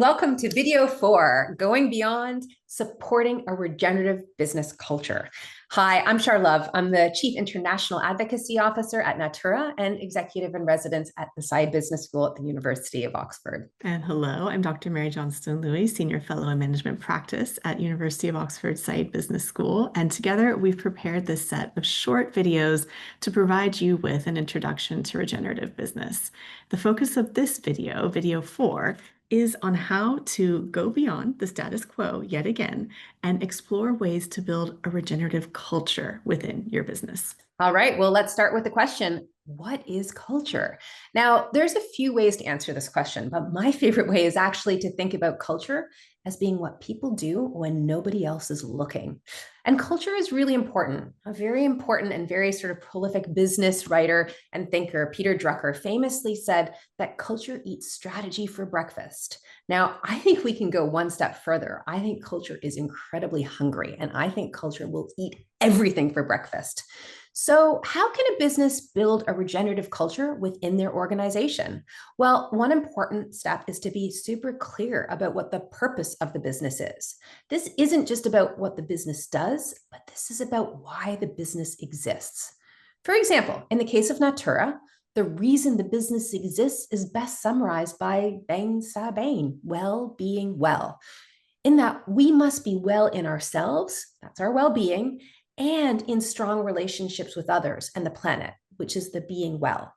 welcome to video 4, Going Beyond, Supporting a Regenerative Business Culture. Hi, I'm Charlove. I'm the Chief International Advocacy Officer at Natura and Executive in Residence at the Saïd Business School at the University of Oxford. And hello, I'm Dr. Mary Johnston-Lewis, Senior Fellow in Management Practice at University of Oxford Saïd Business School. And together we've prepared this set of short videos to provide you with an introduction to regenerative business. The focus of this video, video 4, is on how to go beyond the status quo yet again and explore ways to build a regenerative culture within your business. All right, well, let's start with the question, what is culture? Now, there's a few ways to answer this question, but my favorite way is actually to think about culture as being what people do when nobody else is looking. And culture is really important. A very important and very sort of prolific business writer and thinker, Peter Drucker, famously said that culture eats strategy for breakfast. Now, I think we can go one step further. I think culture is incredibly hungry, and I think culture will eat everything for breakfast. So, how can a business build a regenerative culture within their organization? Well, one important step is to be super clear about what the purpose of the business is. This isn't just about what the business does, but this is about why the business exists. For example, in the case of Natura, the reason the business exists is best summarized by Bain Sabine, well being well, in that we must be well in ourselves, that's our well being, and in strong relationships with others and the planet, which is the being well.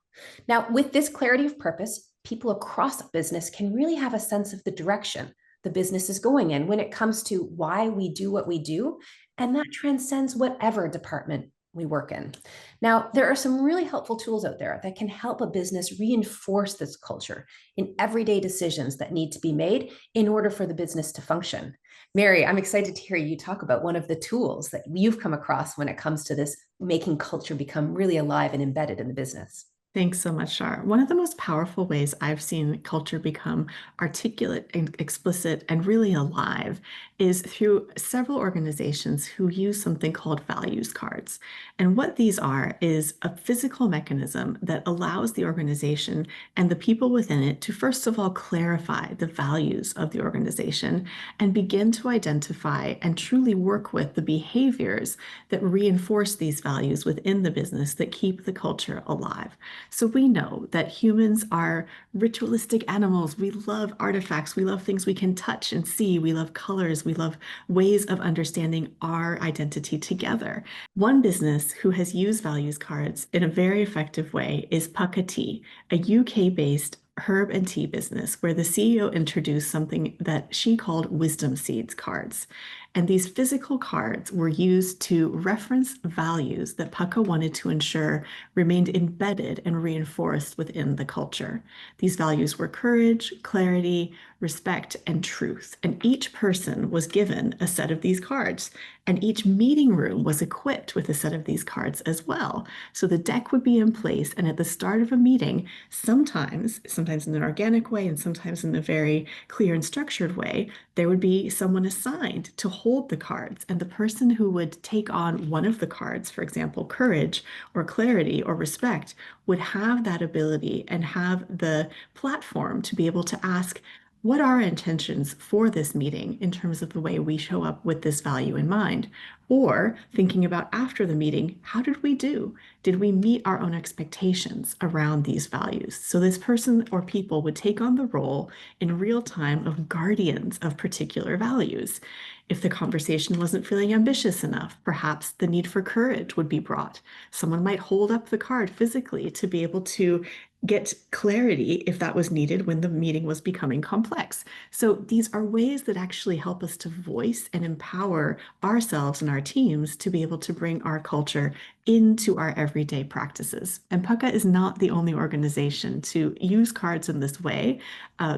Now, with this clarity of purpose, people across a business can really have a sense of the direction the business is going in when it comes to why we do what we do, and that transcends whatever department we work in. Now, there are some really helpful tools out there that can help a business reinforce this culture in everyday decisions that need to be made in order for the business to function. Mary, I'm excited to hear you talk about one of the tools that you've come across when it comes to this making culture become really alive and embedded in the business. Thanks so much, Shar. One of the most powerful ways I've seen culture become articulate and explicit and really alive is through several organizations who use something called values cards. And what these are is a physical mechanism that allows the organization and the people within it to, first of all, clarify the values of the organization and begin to identify and truly work with the behaviors that reinforce these values within the business that keep the culture alive. So we know that humans are ritualistic animals. We love artifacts. We love things we can touch and see. We love colors. We love ways of understanding our identity together. One business who has used values cards in a very effective way is Pukka Tea, a UK-based herb and tea business where the CEO introduced something that she called wisdom seeds cards. And these physical cards were used to reference values that Pukka wanted to ensure remained embedded and reinforced within the culture. These values were courage, clarity, respect, and truth. And each person was given a set of these cards. And each meeting room was equipped with a set of these cards as well. So the deck would be in place. And at the start of a meeting, sometimes in an organic way and sometimes in a very clear and structured way, there would be someone assigned to hold the cards. And the person who would take on one of the cards, for example, courage or clarity or respect, would have that ability and have the platform to be able to ask, what are our intentions for this meeting in terms of the way we show up with this value in mind? Or thinking about after the meeting, how did we do? Did we meet our own expectations around these values? So this person or people would take on the role in real time of guardians of particular values. If the conversation wasn't feeling ambitious enough, perhaps the need for courage would be brought. Someone might hold up the card physically to be able to get clarity if that was needed when the meeting was becoming complex. So these are ways that actually help us to voice and empower ourselves and our teams to be able to bring our culture into our everyday practices. And Pukka is not the only organization to use cards in this way.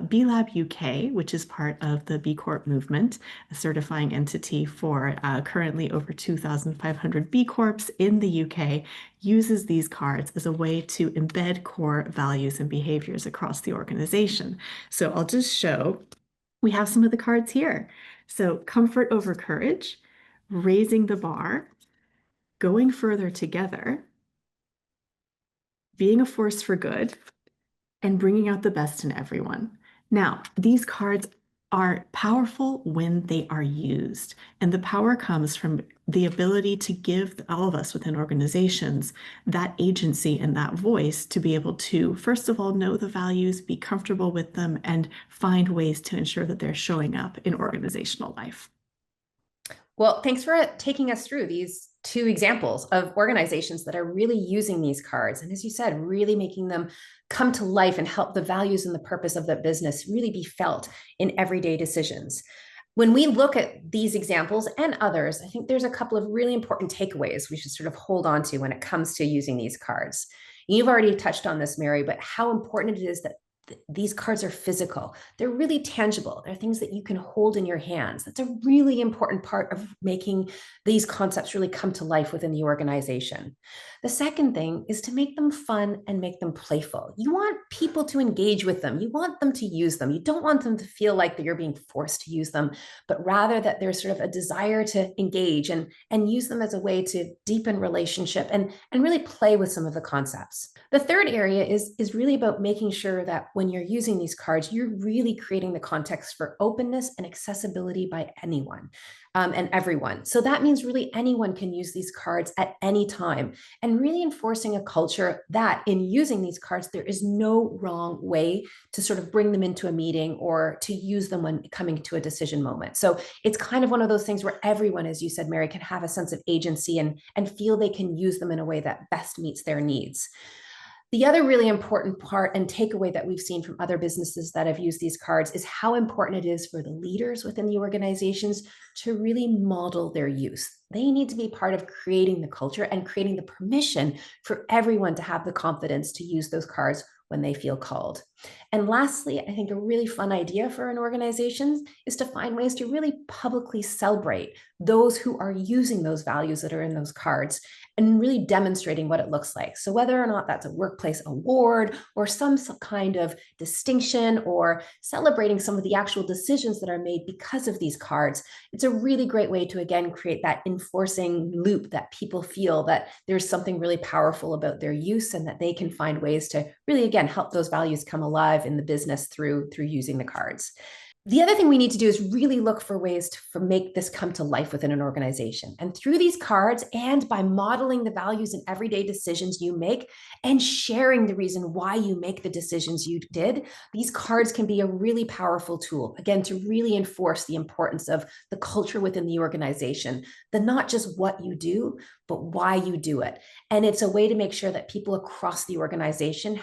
B Lab UK, which is part of the B Corp movement, a certifying entity for currently over 2,500 B Corps in the UK, uses these cards as a way to embed core values and behaviors across the organization. So I'll just show, we have some of the cards here. So comfort over courage, raising the bar, going further together, being a force for good, and bringing out the best in everyone. Now, these cards are powerful when they are used. And the power comes from the ability to give all of us within organizations that agency and that voice to be able to, first of all, know the values, be comfortable with them, and find ways to ensure that they're showing up in organizational life. Well, thanks for taking us through these two examples of organizations that are really using these cards. And as you said, really making them come to life and help the values and the purpose of the business really be felt in everyday decisions. When we look at these examples and others, I think there's a couple of really important takeaways we should sort of hold on to when it comes to using these cards. You've already touched on this, Mary, but how important it is that these cards are physical. They're really tangible. They're things that you can hold in your hands. That's a really important part of making these concepts really come to life within the organization. The second thing is to make them fun and make them playful. You want people to engage with them. You want them to use them. You don't want them to feel like that you're being forced to use them, but rather that there's sort of a desire to engage and use them as a way to deepen relationship and really play with some of the concepts. The third area is really about making sure that when you're using these cards, you're really creating the context for openness and accessibility by anyone and everyone. So that means really anyone can use these cards at any time and really enforcing a culture that in using these cards, there is no wrong way to sort of bring them into a meeting or to use them when coming to a decision moment. So it's kind of one of those things where everyone, as you said, Mary, can have a sense of agency and feel they can use them in a way that best meets their needs. The other really important part and takeaway that we've seen from other businesses that have used these cards is how important it is for the leaders within the organizations to really model their use. They need to be part of creating the culture and creating the permission for everyone to have the confidence to use those cards when they feel called. And lastly, I think a really fun idea for an organization is to find ways to really publicly celebrate those who are using those values that are in those cards and really demonstrating what it looks like. So whether or not that's a workplace award or some kind of distinction or celebrating some of the actual decisions that are made because of these cards, it's a really great way to, again, create that enforcing loop that people feel that there's something really powerful about their use and that they can find ways to really, again, help those values come alive in the business through using the cards. The other thing we need to do is really look for ways to make this come to life within an organization. And through these cards and by modeling the values in everyday decisions you make and sharing the reason why you make the decisions you did, these cards can be a really powerful tool, again, to really enforce the importance of the culture within the organization, the not just what you do, but why you do it. And it's a way to make sure that people across the organization